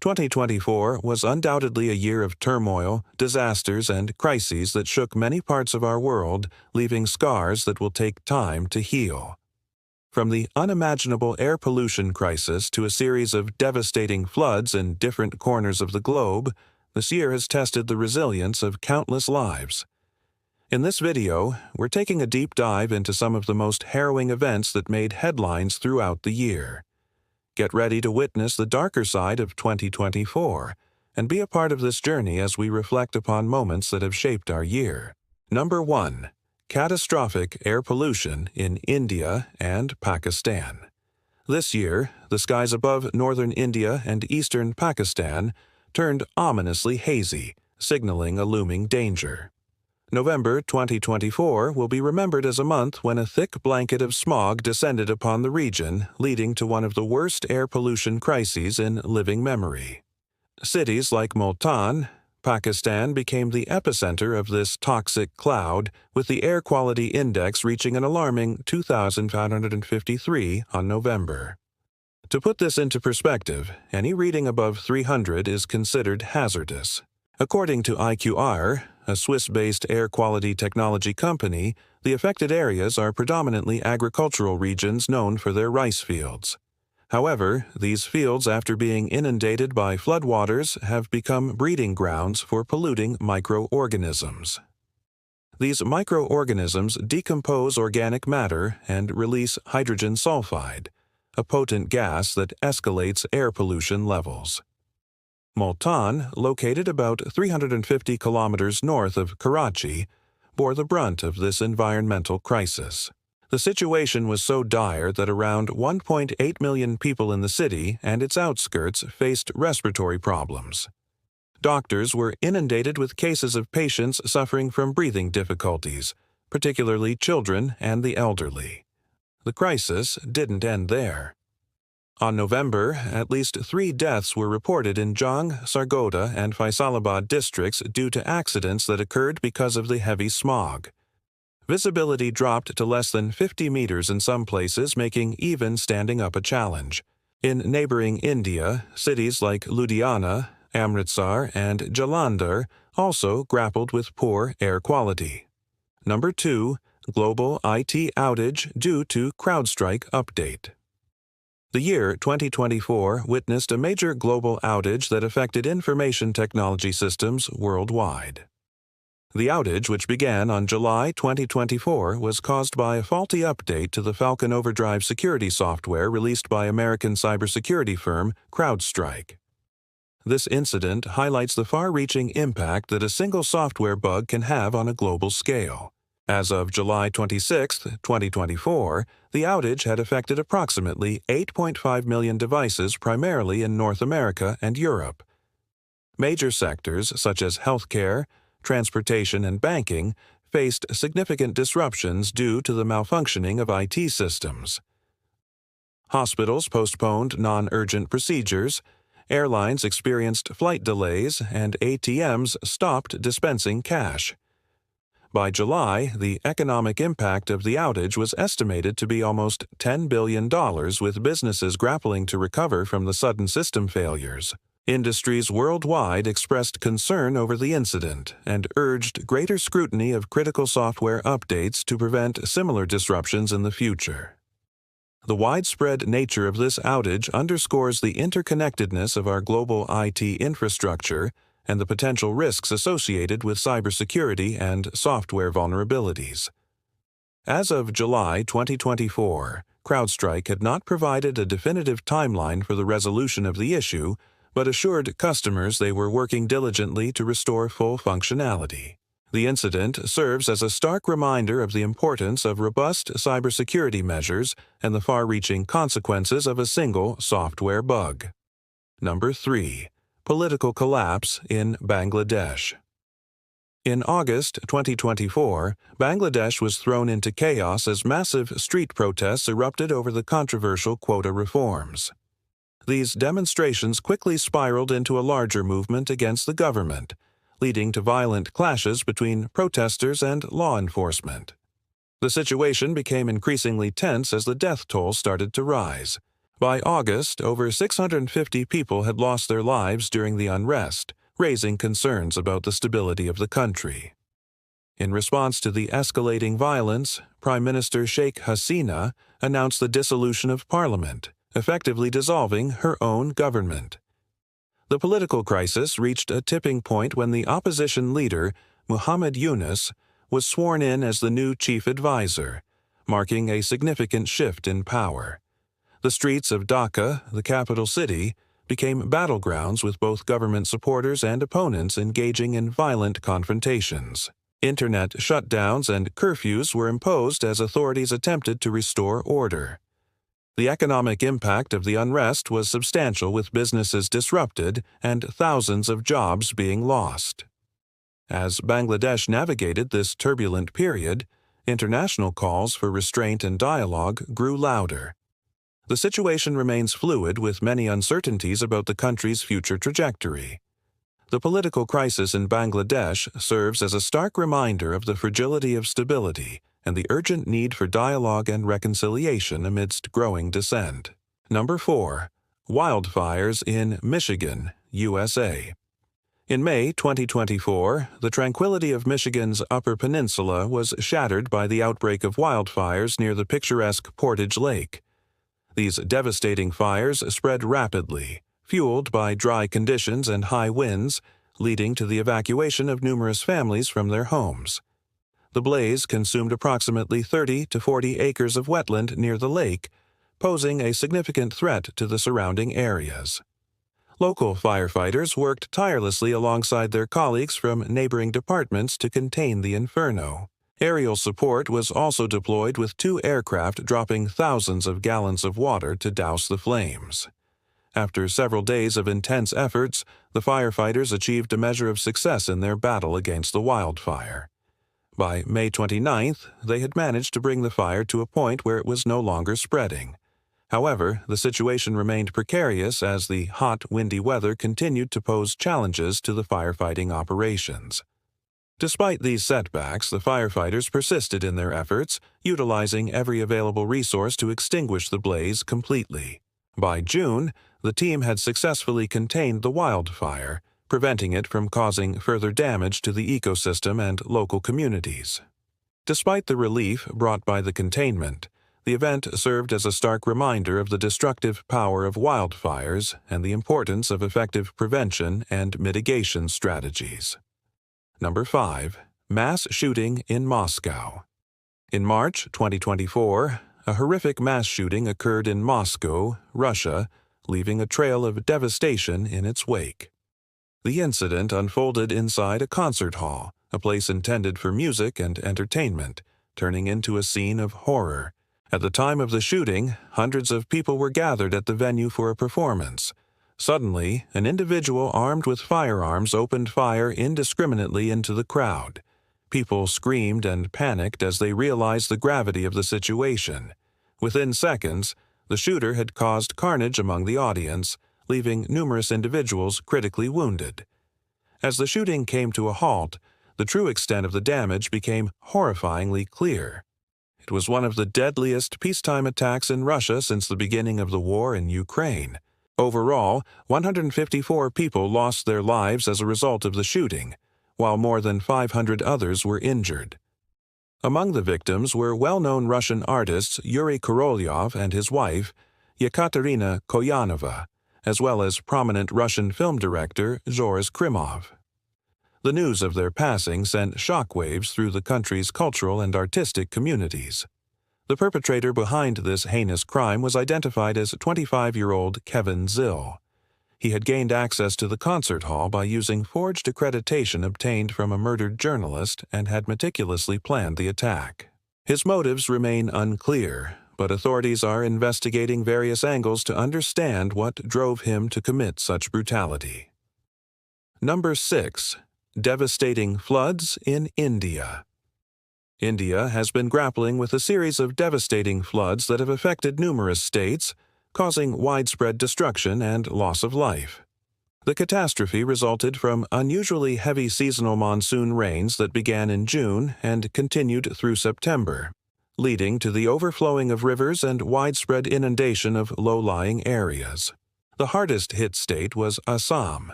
2024 was undoubtedly a year of turmoil, disasters, and crises that shook many parts of our world, leaving scars that will take time to heal. From the unimaginable air pollution crisis to a series of devastating floods in different corners of the globe, this year has tested the resilience of countless lives. In this video, we're taking a deep dive into some of the most harrowing events that made headlines throughout the year. Get ready to witness the darker side of 2024 and be a part of this journey as we reflect upon moments that have shaped our year. Number 1. Catastrophic air pollution in India and Pakistan. This year, the skies above northern India and eastern Pakistan turned ominously hazy, signaling a looming danger. November 2024 will be remembered as a month when a thick blanket of smog descended upon the region, leading to one of the worst air pollution crises in living memory. Cities like Multan, Pakistan became the epicenter of this toxic cloud, with the air quality index reaching an alarming 2,553 on November. To put this into perspective, any reading above 300 is considered hazardous. According to IQR, a Swiss-based air quality technology company, the affected areas are predominantly agricultural regions known for their rice fields. However, these fields, after being inundated by floodwaters, have become breeding grounds for polluting microorganisms. These microorganisms decompose organic matter and release hydrogen sulfide, a potent gas that escalates air pollution levels. Multan, located about 350 kilometers north of Karachi, bore the brunt of this environmental crisis. The situation was so dire that around 1.8 million people in the city and its outskirts faced respiratory problems. Doctors were inundated with cases of patients suffering from breathing difficulties, particularly children and the elderly. The crisis didn't end there. On November, at least 3 deaths were reported in Jang, Sargodha, and Faisalabad districts due to accidents that occurred because of the heavy smog. Visibility dropped to less than 50 meters in some places, making even standing up a challenge. In neighboring India, cities like Ludhiana, Amritsar, and Jalandhar also grappled with poor air quality. Number 2. Global IT outage due to CrowdStrike update. The year 2024 witnessed a major global outage that affected information technology systems worldwide. The outage, which began on July 2024, was caused by a faulty update to the Falcon Overdrive security software released by American cybersecurity firm CrowdStrike. This incident highlights the far-reaching impact that a single software bug can have on a global scale. As of July 26, 2024, the outage had affected approximately 8.5 million devices primarily in North America and Europe. Major sectors such as healthcare, transportation, and banking faced significant disruptions due to the malfunctioning of IT systems. Hospitals postponed non-urgent procedures, airlines experienced flight delays, and ATMs stopped dispensing cash. By July, the economic impact of the outage was estimated to be almost $10 billion, with businesses grappling to recover from the sudden system failures. Industries worldwide expressed concern over the incident and urged greater scrutiny of critical software updates to prevent similar disruptions in the future. The widespread nature of this outage underscores the interconnectedness of our global IT infrastructure and the potential risks associated with cybersecurity and software vulnerabilities. As of July 2024, CrowdStrike had not provided a definitive timeline for the resolution of the issue, but assured customers they were working diligently to restore full functionality. The incident serves as a stark reminder of the importance of robust cybersecurity measures and the far-reaching consequences of a single software bug. Number 3. Political collapse in Bangladesh. In August 2024, Bangladesh was thrown into chaos as massive street protests erupted over the controversial quota reforms. These demonstrations quickly spiraled into a larger movement against the government, leading to violent clashes between protesters and law enforcement. The situation became increasingly tense as the death toll started to rise. By August, over 650 people had lost their lives during the unrest, raising concerns about the stability of the country. In response to the escalating violence, Prime Minister Sheikh Hasina announced the dissolution of parliament, effectively dissolving her own government. The political crisis reached a tipping point when the opposition leader, Muhammad Yunus, was sworn in as the new chief advisor, marking a significant shift in power. The streets of Dhaka, the capital city, became battlegrounds with both government supporters and opponents engaging in violent confrontations. Internet shutdowns and curfews were imposed as authorities attempted to restore order. The economic impact of the unrest was substantial, with businesses disrupted and thousands of jobs being lost. As Bangladesh navigated this turbulent period, international calls for restraint and dialogue grew louder. The situation remains fluid, with many uncertainties about the country's future trajectory. The political crisis in Bangladesh serves as a stark reminder of the fragility of stability and the urgent need for dialogue and reconciliation amidst growing dissent. Number 4. Wildfires in Michigan, USA. In May 2024, the tranquility of Michigan's Upper Peninsula was shattered by the outbreak of wildfires near the picturesque Portage Lake. These devastating fires spread rapidly, fueled by dry conditions and high winds, leading to the evacuation of numerous families from their homes. The blaze consumed approximately 30 to 40 acres of wetland near the lake, posing a significant threat to the surrounding areas. Local firefighters worked tirelessly alongside their colleagues from neighboring departments to contain the inferno. Aerial support was also deployed, with 2 aircraft dropping thousands of gallons of water to douse the flames. After several days of intense efforts, the firefighters achieved a measure of success in their battle against the wildfire. By May 29th, they had managed to bring the fire to a point where it was no longer spreading. However, the situation remained precarious as the hot, windy weather continued to pose challenges to the firefighting operations. Despite these setbacks, the firefighters persisted in their efforts, utilizing every available resource to extinguish the blaze completely. By June, the team had successfully contained the wildfire, preventing it from causing further damage to the ecosystem and local communities. Despite the relief brought by the containment, the event served as a stark reminder of the destructive power of wildfires and the importance of effective prevention and mitigation strategies. Number 5. Mass shooting in Moscow. In March 2024, a horrific mass shooting occurred in Moscow, Russia, leaving a trail of devastation in its wake. The incident unfolded inside a concert hall, a place intended for music and entertainment, turning into a scene of horror. At the time of the shooting, hundreds of people were gathered at the venue for a performance. Suddenly, an individual armed with firearms opened fire indiscriminately into the crowd. People screamed and panicked as they realized the gravity of the situation. Within seconds, the shooter had caused carnage among the audience, leaving numerous individuals critically wounded. As the shooting came to a halt, the true extent of the damage became horrifyingly clear. It was one of the deadliest peacetime attacks in Russia since the beginning of the war in Ukraine. Overall, 154 people lost their lives as a result of the shooting, while more than 500 others were injured. Among the victims were well-known Russian artists Yuri Korolyov and his wife, Yekaterina Koyanova, as well as prominent Russian film director Zhores Krymov. The news of their passing sent shockwaves through the country's cultural and artistic communities. The perpetrator behind this heinous crime was identified as 25-year-old Kevin Zill. He had gained access to the concert hall by using forged accreditation obtained from a murdered journalist and had meticulously planned the attack. His motives remain unclear, but authorities are investigating various angles to understand what drove him to commit such brutality. Number 6. Devastating floods in India. India has been grappling with a series of devastating floods that have affected numerous states, causing widespread destruction and loss of life. The catastrophe resulted from unusually heavy seasonal monsoon rains that began in June and continued through September. leading to the overflowing of rivers and widespread inundation of low-lying areas. The hardest-hit state was Assam,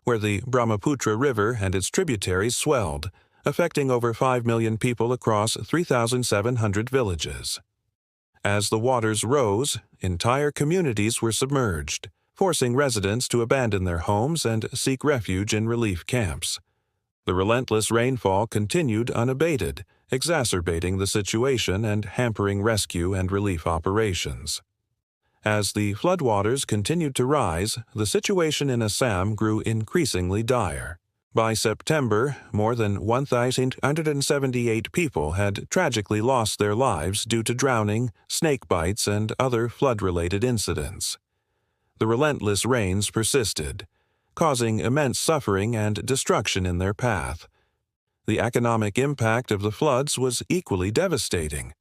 where the Brahmaputra River and its tributaries swelled, affecting over 5 million people across 3,700 villages. As the waters rose, entire communities were submerged, forcing residents to abandon their homes and seek refuge in relief camps. The relentless rainfall continued unabated, exacerbating the situation and hampering rescue and relief operations. As the floodwaters continued to rise, the situation in Assam grew increasingly dire. By September, more than 1,178 people had tragically lost their lives due to drowning, snake bites, and other flood-related incidents. The relentless rains persisted, causing immense suffering and destruction in their path. The economic impact of the floods was equally devastating.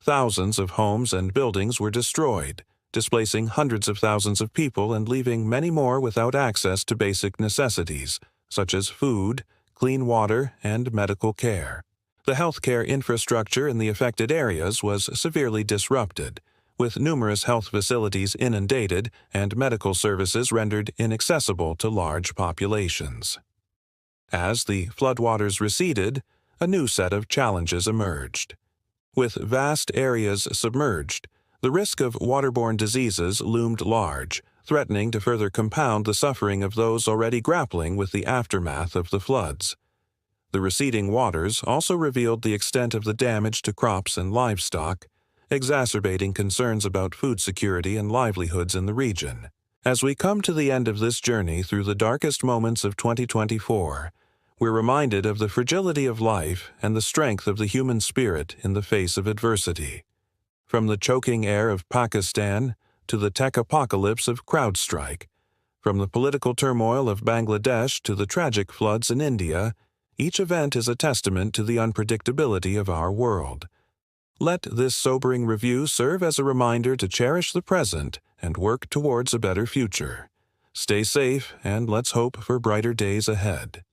Thousands of homes and buildings were destroyed, displacing hundreds of thousands of people and leaving many more without access to basic necessities, such as food, clean water, and medical care. The healthcare infrastructure in the affected areas was severely disrupted, with numerous health facilities inundated and medical services rendered inaccessible to large populations. As the floodwaters receded, a new set of challenges emerged. With vast areas submerged, the risk of waterborne diseases loomed large, threatening to further compound the suffering of those already grappling with the aftermath of the floods. The receding waters also revealed the extent of the damage to crops and livestock, exacerbating concerns about food security and livelihoods in the region. As we come to the end of this journey through the darkest moments of 2024, we're reminded of the fragility of life and the strength of the human spirit in the face of adversity. From the choking air of Pakistan to the tech apocalypse of CrowdStrike, from the political turmoil of Bangladesh to the tragic floods in India, each event is a testament to the unpredictability of our world. Let this sobering review serve as a reminder to cherish the present and work towards a better future. Stay safe, and let's hope for brighter days ahead.